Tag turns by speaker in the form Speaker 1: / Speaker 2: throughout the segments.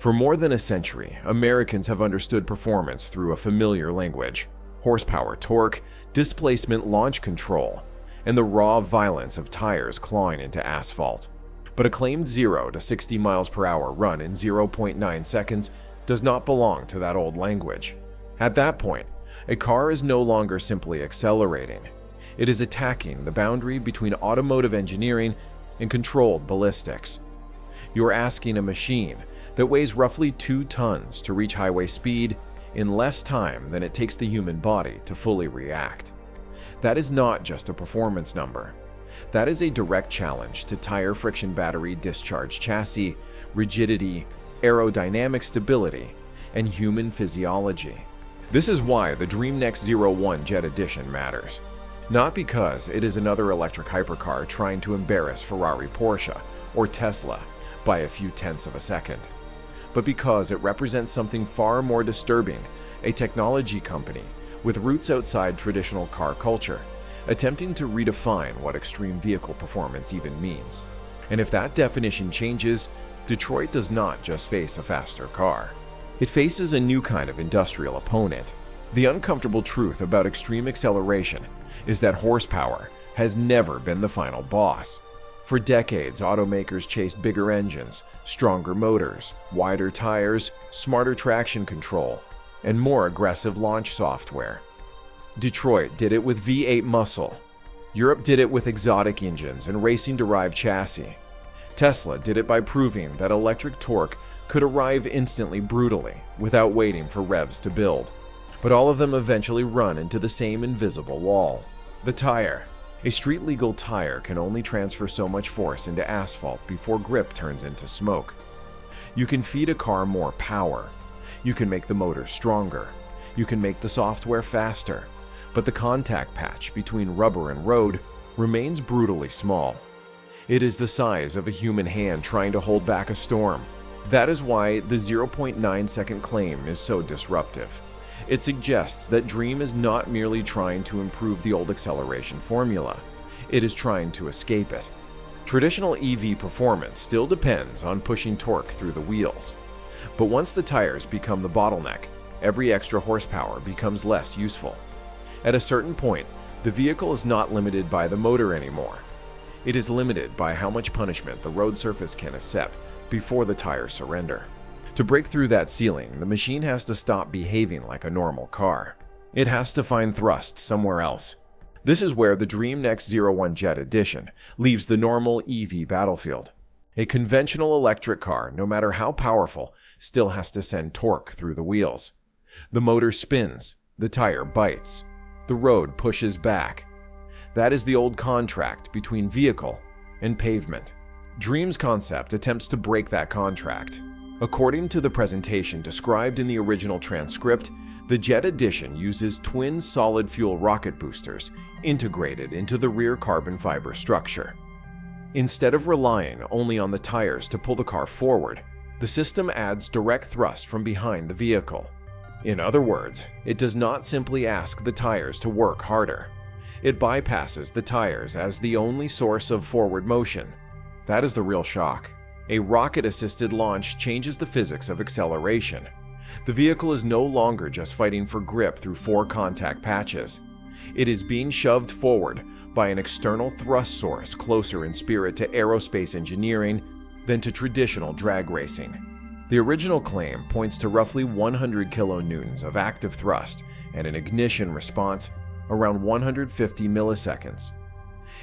Speaker 1: For more than a century, Americans have understood performance through a familiar language: horsepower, torque, displacement, launch control, and the raw violence of tires clawing into asphalt. But a claimed 0 to 60 miles per hour run in 0.9 seconds does not belong to that old language. At that point, a car is no longer simply accelerating. It is attacking the boundary between automotive engineering and controlled ballistics. You're asking a machine that weighs roughly 2 tons to reach highway speed in less time than it takes the human body to fully react. That is not just a performance number. That is a direct challenge to tire friction battery discharge chassis, rigidity, aerodynamic stability, and human physiology. This is why the Dreame Next 01 Jet Edition matters. Not because it is another electric hypercar trying to embarrass Ferrari, Porsche, or Tesla by a few tenths of a second, but because it represents something far more disturbing: a technology company with roots outside traditional car culture, attempting to redefine what extreme vehicle performance even means. And if that definition changes, Detroit does not just face a faster car. It faces a new kind of industrial opponent. The uncomfortable truth about extreme acceleration is that horsepower has never been the final boss. For decades, automakers chased bigger engines, stronger motors, wider tires, smarter traction control, and more aggressive launch software. Detroit did it with V8 muscle. Europe did it with exotic engines and racing-derived chassis. Tesla did it by proving that electric torque could arrive instantly, brutally, without waiting for revs to build. But all of them eventually run into the same invisible wall: the tire. A street-legal tire can only transfer so much force into asphalt before grip turns into smoke. You can feed a car more power. You can make the motor stronger. You can make the software faster. But the contact patch between rubber and road remains brutally small. It is the size of a human hand trying to hold back a storm. That is why the 0.9-second claim is so disruptive. It suggests that Dreame is not merely trying to improve the old acceleration formula. It is trying to escape it. Traditional EV performance still depends on pushing torque through the wheels. But once the tires become the bottleneck, every extra horsepower becomes less useful. At a certain point, the vehicle is not limited by the motor anymore. It is limited by how much punishment the road surface can accept before the tires surrender. To break through that ceiling, the machine has to stop behaving like a normal car. It has to find thrust somewhere else. This is where the Dreame Next 01 Jet Edition leaves the normal EV battlefield. A conventional electric car, no matter how powerful, still has to send torque through the wheels. The motor spins, the tire bites, the road pushes back. That is the old contract between vehicle and pavement. Dreame's concept attempts to break that contract. According to the presentation described in the original transcript, the Jet Edition uses twin solid-fuel rocket boosters integrated into the rear carbon fiber structure. Instead of relying only on the tires to pull the car forward, the system adds direct thrust from behind the vehicle. In other words, it does not simply ask the tires to work harder. It bypasses the tires as the only source of forward motion. That is the real shock. A rocket-assisted launch changes the physics of acceleration. The vehicle is no longer just fighting for grip through 4 contact patches. It is being shoved forward by an external thrust source closer in spirit to aerospace engineering than to traditional drag racing. The original claim points to roughly 100 kilonewtons of active thrust and an ignition response around 150 milliseconds.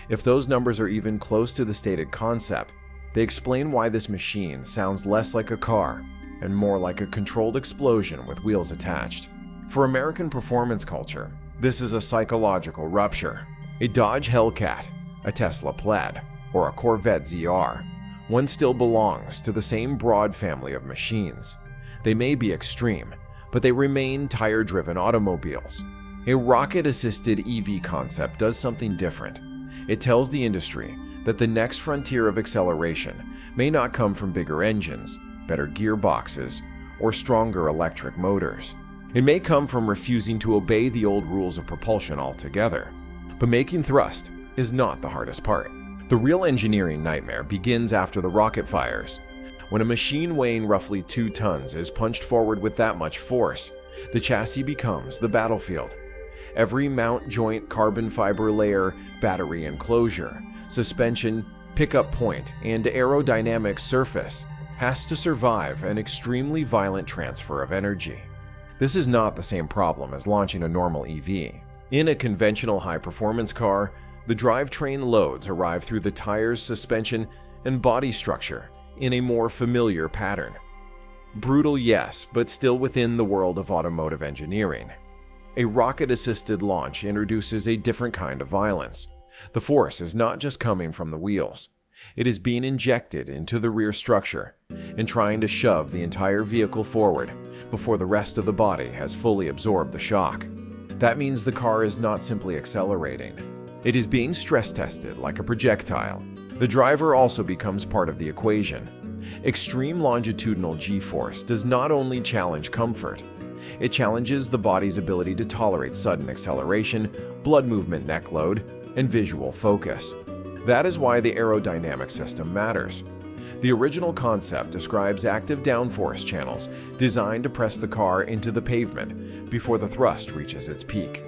Speaker 1: If those numbers are even close to the stated concept, they explain why this machine sounds less like a car and more like a controlled explosion with wheels attached. For American performance culture, this is a psychological rupture. A Dodge Hellcat, a Tesla Plaid, or a Corvette ZR, one still belongs to the same broad family of machines. They may be extreme, but they remain tire-driven automobiles. A rocket-assisted EV concept does something different. It tells the industry that the next frontier of acceleration may not come from bigger engines, better gearboxes, or stronger electric motors. It may come from refusing to obey the old rules of propulsion altogether. But making thrust is not the hardest part. The real engineering nightmare begins after the rocket fires. When a machine weighing roughly 2 tons is punched forward with that much force, the chassis becomes the battlefield. Every mount joint, carbon fiber layer, battery enclosure, suspension, pickup point, and aerodynamic surface has to survive an extremely violent transfer of energy. This is not the same problem as launching a normal EV. In a conventional high-performance car, the drivetrain loads arrive through the tires, suspension, and body structure in a more familiar pattern. Brutal, yes, but still within the world of automotive engineering. A rocket-assisted launch introduces a different kind of violence. The force is not just coming from the wheels. It is being injected into the rear structure and trying to shove the entire vehicle forward before the rest of the body has fully absorbed the shock. That means the car is not simply accelerating. It is being stress-tested like a projectile. The driver also becomes part of the equation. Extreme longitudinal G-force does not only challenge comfort, it challenges the body's ability to tolerate sudden acceleration, blood movement neck load, and visual focus. That is why the aerodynamic system matters. The original concept describes active downforce channels designed to press the car into the pavement before the thrust reaches its peak.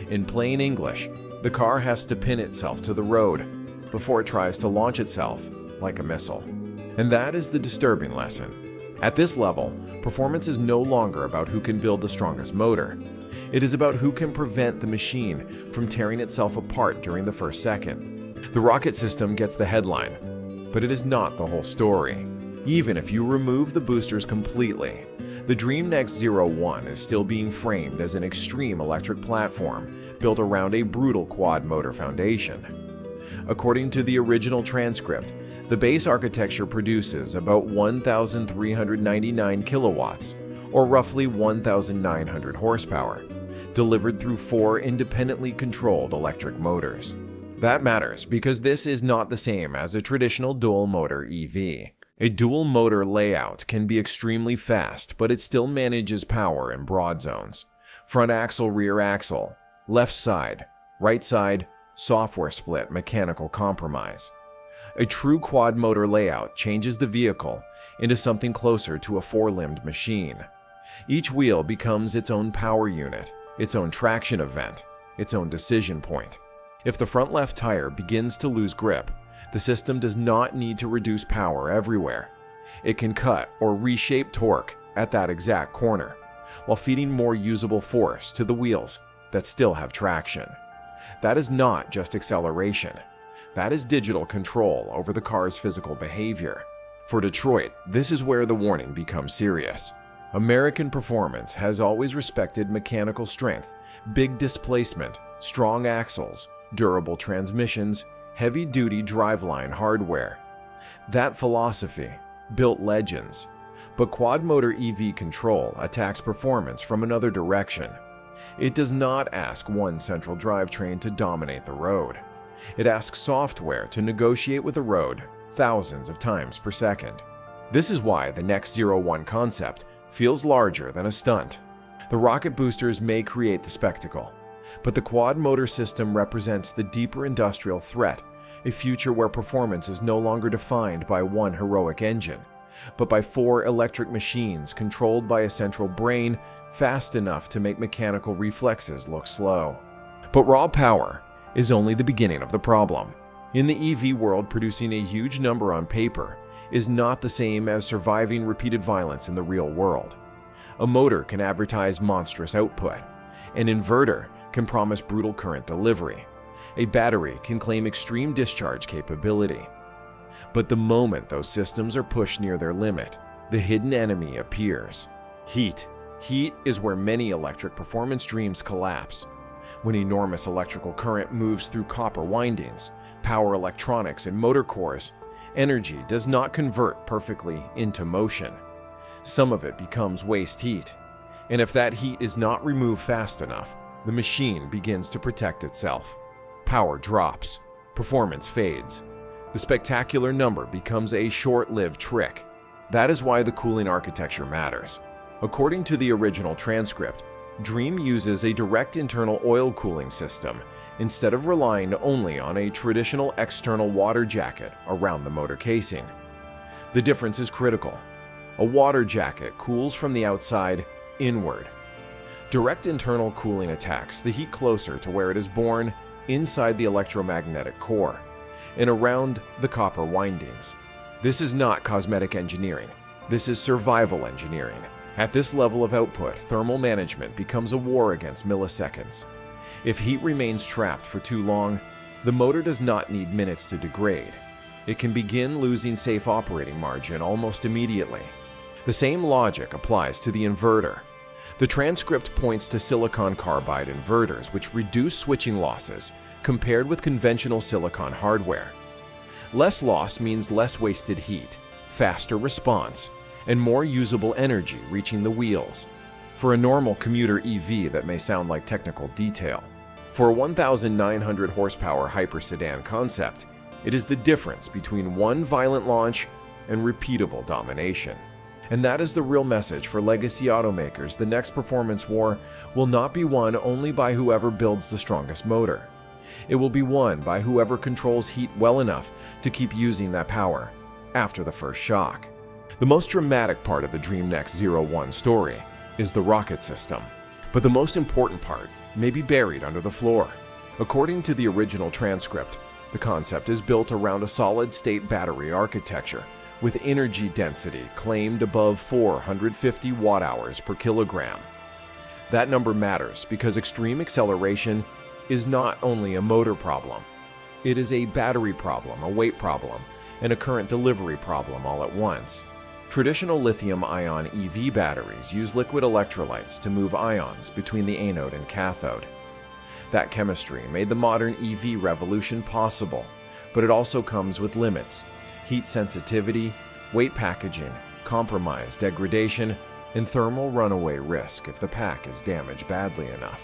Speaker 1: In plain English, the car has to pin itself to the road before it tries to launch itself like a missile. And that is the disturbing lesson. At this level, performance is no longer about who can build the strongest motor. It is about who can prevent the machine from tearing itself apart during the first second. The rocket system gets the headline, but it is not the whole story. Even if you remove the boosters completely, the Dreame Next 01 is still being framed as an extreme electric platform built around a brutal quad motor foundation. According to the original transcript, the base architecture produces about 1,399 kilowatts, or roughly 1,900 horsepower, delivered through 4 independently controlled electric motors. That matters because this is not the same as a traditional dual-motor EV. A dual-motor layout can be extremely fast, but it still manages power in broad zones. Front axle, rear axle, left side, right side, software split, mechanical compromise. A true quad-motor layout changes the vehicle into something closer to a 4-limbed machine. Each wheel becomes its own power unit, its own traction event, its own decision point. If the front left tire begins to lose grip, the system does not need to reduce power everywhere. It can cut or reshape torque at that exact corner, while feeding more usable force to the wheels that still have traction. That is not just acceleration. That is digital control over the car's physical behavior. For Detroit, this is where the warning becomes serious. American performance has always respected mechanical strength, big displacement, strong axles, durable transmissions, heavy-duty driveline hardware. That philosophy built legends. But quad-motor EV control attacks performance from another direction. It does not ask one central drivetrain to dominate the road. It asks software to negotiate with the road thousands of times per second. This is why the Next 01 concept feels larger than a stunt. The rocket boosters may create the spectacle, but the quad motor system represents the deeper industrial threat, a future where performance is no longer defined by one heroic engine, but by 4 electric machines controlled by a central brain fast enough to make mechanical reflexes look slow. But raw power is only the beginning of the problem. In the EV world, producing a huge number on paper is not the same as surviving repeated violence in the real world. A motor can advertise monstrous output. An inverter can promise brutal current delivery. A battery can claim extreme discharge capability. But the moment those systems are pushed near their limit, the hidden enemy appears. Heat. Heat is where many electric performance dreams collapse. When enormous electrical current moves through copper windings, power electronics, and motor cores, energy does not convert perfectly into motion. Some of it becomes waste heat. And if that heat is not removed fast enough, the machine begins to protect itself. Power drops. Performance fades. The spectacular number becomes a short-lived trick. That is why the cooling architecture matters. According to the original transcript, Dreame uses a direct internal oil cooling system instead of relying only on a traditional external water jacket around the motor casing. The difference is critical. A water jacket cools from the outside inward. Direct internal cooling attacks the heat closer to where it is born, inside the electromagnetic core and around the copper windings. This is not cosmetic engineering. This is survival engineering. At this level of output, thermal management becomes a war against milliseconds. If heat remains trapped for too long, the motor does not need minutes to degrade. It can begin losing safe operating margin almost immediately. The same logic applies to the inverter. The transcript points to silicon carbide inverters, which reduce switching losses compared with conventional silicon hardware. Less loss means less wasted heat, faster response, and more usable energy reaching the wheels. For a normal commuter EV, that may sound like technical detail. For a 1,900 horsepower hypersedan concept, it is the difference between one violent launch and repeatable domination. And that is the real message for legacy automakers. The next performance war will not be won only by whoever builds the strongest motor. It will be won by whoever controls heat well enough to keep using that power after the first shock. The most dramatic part of the Dreame Next 01 story is the rocket system. But the most important part may be buried under the floor. According to the original transcript, the concept is built around a solid-state battery architecture with energy density claimed above 450 watt-hours per kilogram. That number matters because extreme acceleration is not only a motor problem. It is a battery problem, a weight problem, and a current delivery problem all at once. Traditional lithium-ion EV batteries use liquid electrolytes to move ions between the anode and cathode. That chemistry made the modern EV revolution possible, but it also comes with limits: heat sensitivity, weight packaging, compromise, degradation, and thermal runaway risk if the pack is damaged badly enough.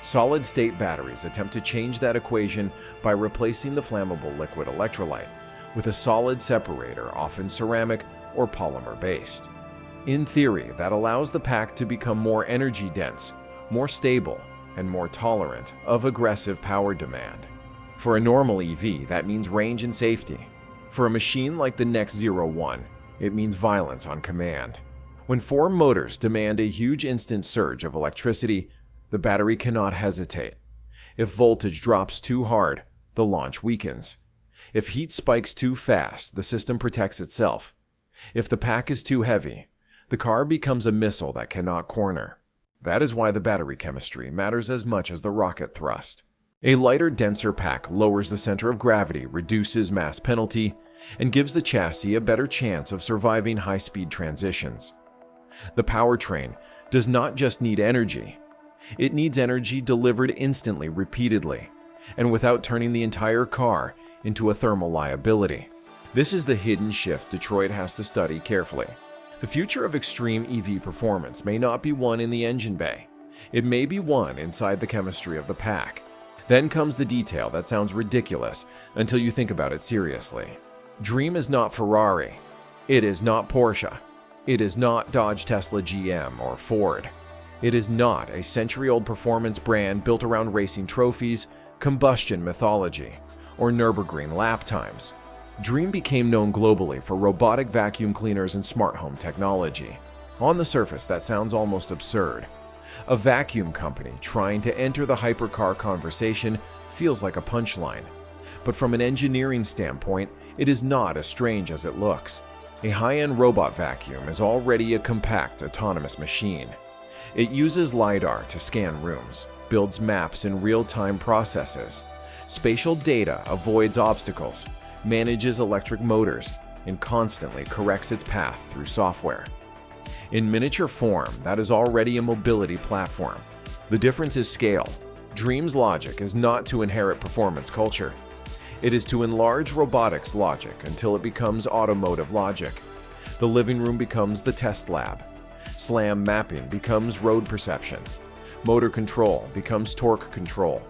Speaker 1: Solid-state batteries attempt to change that equation by replacing the flammable liquid electrolyte with a solid separator, often ceramic or polymer-based. In theory, that allows the pack to become more energy-dense, more stable, and more tolerant of aggressive power demand. For a normal EV, that means range and safety. For a machine like the Next 01, it means violence on command. When four motors demand a huge instant surge of electricity, the battery cannot hesitate. If voltage drops too hard, the launch weakens. If heat spikes too fast, the system protects itself. If the pack is too heavy, the car becomes a missile that cannot corner. That is why the battery chemistry matters as much as the rocket thrust. A lighter, denser pack lowers the center of gravity, reduces mass penalty, and gives the chassis a better chance of surviving high-speed transitions. The powertrain does not just need energy. It needs energy delivered instantly, repeatedly, and without turning the entire car into a thermal liability. This is the hidden shift Detroit has to study carefully. The future of extreme EV performance may not be won in the engine bay. It may be won inside the chemistry of the pack. Then comes the detail that sounds ridiculous until you think about it seriously. Dreame is not Ferrari. It is not Porsche. It is not Dodge, Tesla, GM, or Ford. It is not a century-old performance brand built around racing trophies, combustion mythology, or Nürburgring lap times. Dreame became known globally for robotic vacuum cleaners and smart home technology. On the surface, that sounds almost absurd. A vacuum company trying to enter the hypercar conversation feels like a punchline. But from an engineering standpoint, it is not as strange as it looks. A high-end robot vacuum is already a compact, autonomous machine. It uses LiDAR to scan rooms, builds maps in real-time processes, spatial data avoids obstacles, manages electric motors, and constantly corrects its path through software. In miniature form, that is already a mobility platform. The difference is scale. Dreame's logic is not to inherit performance culture. It is to enlarge robotics logic until it becomes automotive logic. The living room becomes the test lab. SLAM mapping becomes road perception. Motor control becomes torque control.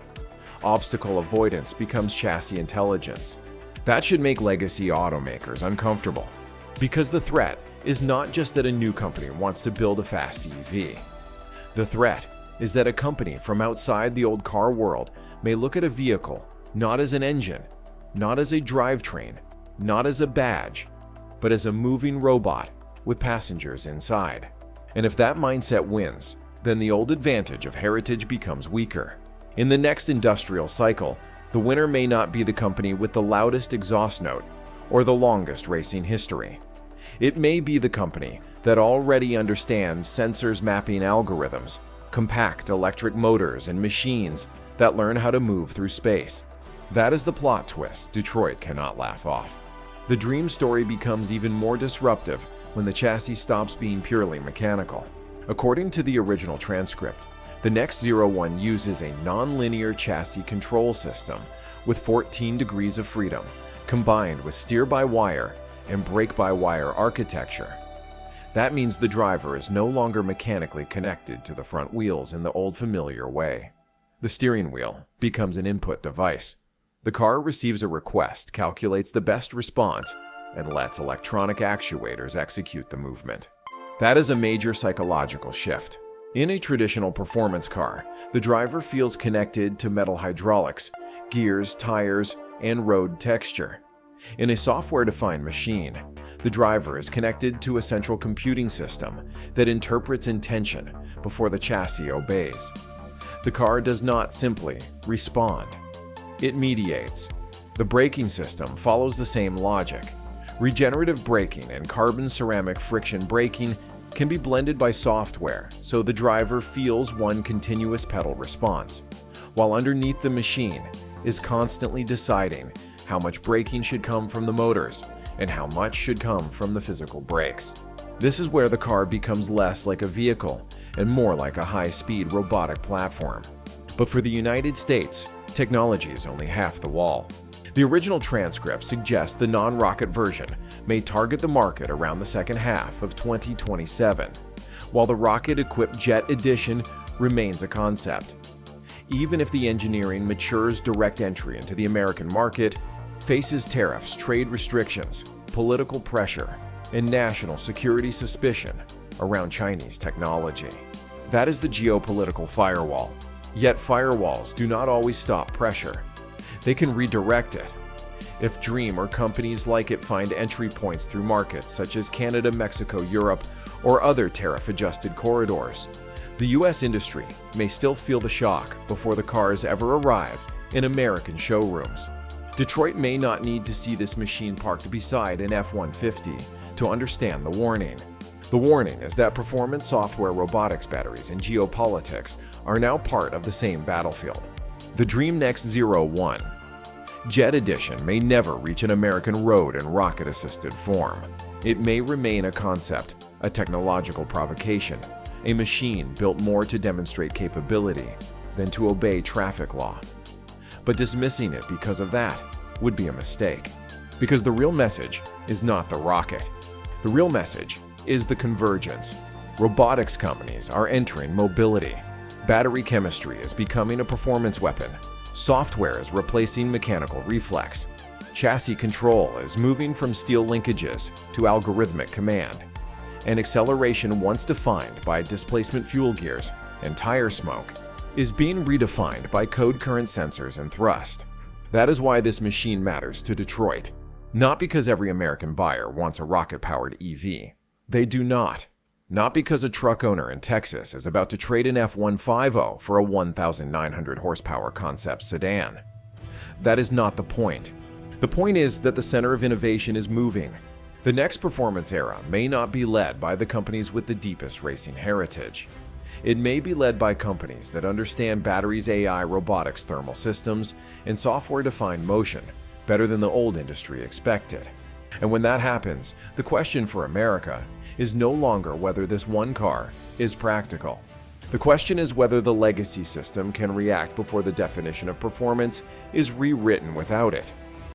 Speaker 1: Obstacle avoidance becomes chassis intelligence. That should make legacy automakers uncomfortable, because the threat is not just that a new company wants to build a fast EV. The threat is that a company from outside the old car world may look at a vehicle not as an engine, not as a drivetrain, not as a badge, but as a moving robot with passengers inside. And if that mindset wins, then the old advantage of heritage becomes weaker. In the next industrial cycle, the winner may not be the company with the loudest exhaust note or the longest racing history. It may be the company that already understands sensors mapping algorithms, compact electric motors, and machines that learn how to move through space. That is the plot twist Detroit cannot laugh off. The Dreame story becomes even more disruptive when the chassis stops being purely mechanical. According to the original transcript, the Next 01 uses a non-linear chassis control system with 14 degrees of freedom, combined with steer-by-wire and brake-by-wire architecture. That means the driver is no longer mechanically connected to the front wheels in the old familiar way. The steering wheel becomes an input device. The car receives a request, calculates the best response, and lets electronic actuators execute the movement. That is a major psychological shift. In a traditional performance car, the driver feels connected to metal hydraulics, gears, tires, and road texture. In a software-defined machine, the driver is connected to a central computing system that interprets intention before the chassis obeys. The car does not simply respond. It mediates. The braking system follows the same logic. Regenerative braking and carbon ceramic friction braking can be blended by software, so the driver feels one continuous pedal response, while underneath the machine is constantly deciding how much braking should come from the motors and how much should come from the physical brakes. This is where the car becomes less like a vehicle and more like a high-speed robotic platform. But for the United States, technology is only half the wall. The original transcript suggests the non-rocket version may target the market around the second half of 2027, while the rocket-equipped Jet Edition remains a concept. Even if the engineering matures, direct entry into the American market faces tariffs, trade restrictions, political pressure, and national security suspicion around Chinese technology. That is the geopolitical firewall. Yet firewalls do not always stop pressure. They can redirect it. If Dreame or companies like it find entry points through markets such as Canada, Mexico, Europe, or other tariff-adjusted corridors, the U.S. industry may still feel the shock before the cars ever arrive in American showrooms. Detroit may not need to see this machine parked beside an F-150 to understand the warning. The warning is that performance software, robotics, batteries, and geopolitics are now part of the same battlefield. The Dreame Next 01 Jet Edition may never reach an American road in rocket-assisted form. It may remain a concept, a technological provocation, a machine built more to demonstrate capability than to obey traffic law. But dismissing it because of that would be a mistake, because the real message is not the rocket. The real message is the convergence. Robotics companies are entering mobility. Battery chemistry is becoming a performance weapon. Software is replacing mechanical reflex. Chassis control is moving from steel linkages to algorithmic command. And acceleration, once defined by displacement fuel gears and tire smoke, is being redefined by code current sensors and thrust. That is why this machine matters to Detroit. Not because every American buyer wants a rocket-powered EV. They do not. Not because a truck owner in Texas is about to trade an F-150 for a 1,900 horsepower concept sedan. That is not the point. The point is that the center of innovation is moving. The next performance era may not be led by the companies with the deepest racing heritage. It may be led by companies that understand batteries, AI, robotics, thermal systems, and software-defined motion better than the old industry expected. And when that happens, the question for America is no longer whether this one car is practical. The question is whether the legacy system can react before the definition of performance is rewritten without it.